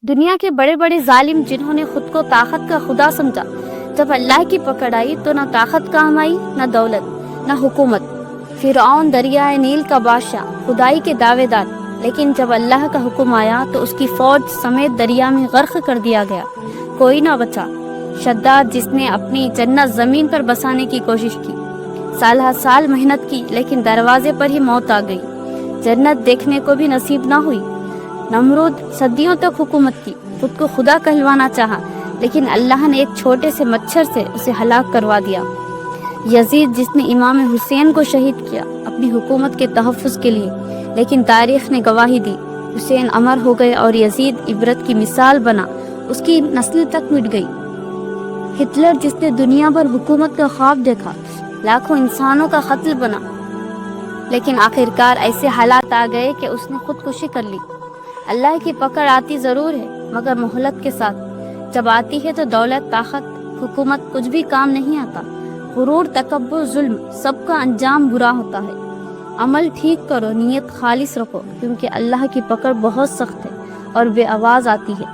دنیا کے بڑے بڑے ظالم جنہوں نے خود کو طاقت کا خدا سمجھا، جب اللہ کی پکڑ آئی تو نہ طاقت کام آئی، نہ دولت، نہ حکومت۔ فرعون دریائے نیل کا بادشاہ، خدائی کے دعوے دار، لیکن جب اللہ کا حکم آیا تو اس کی فوج سمیت دریا میں غرق کر دیا گیا، کوئی نہ بچا۔ شداد جس نے اپنی جنت زمین پر بسانے کی کوشش کی، سال ہر سال محنت کی، لیکن دروازے پر ہی موت آ گئی، جنت دیکھنے کو بھی نصیب نہ ہوئی۔ نمرود صدیوں تک حکومت کی، خود کو خدا کہلوانا چاہا، لیکن اللہ نے ایک چھوٹے سے مچھر سے اسے ہلاک کروا دیا۔ یزید جس نے امام حسین کو شہید کیا اپنی حکومت کے تحفظ کے لیے، لیکن تاریخ نے گواہی دی، حسین امر ہو گئے اور یزید عبرت کی مثال بنا، اس کی نسل تک مٹ گئی۔ ہٹلر جس نے دنیا پر حکومت کا خواب دیکھا، لاکھوں انسانوں کا قتل بنا، لیکن آخرکار ایسے حالات آ گئے کہ اس نے خودکشی کر لی۔ اللہ کی پکڑ آتی ضرور ہے، مگر مہلت کے ساتھ۔ جب آتی ہے تو دولت، طاقت، حکومت کچھ بھی کام نہیں آتا۔ غرور، تکبر، ظلم، سب کا انجام برا ہوتا ہے۔ عمل ٹھیک کرو، نیت خالص رکھو، کیونکہ اللہ کی پکڑ بہت سخت ہے اور بے آواز آتی ہے۔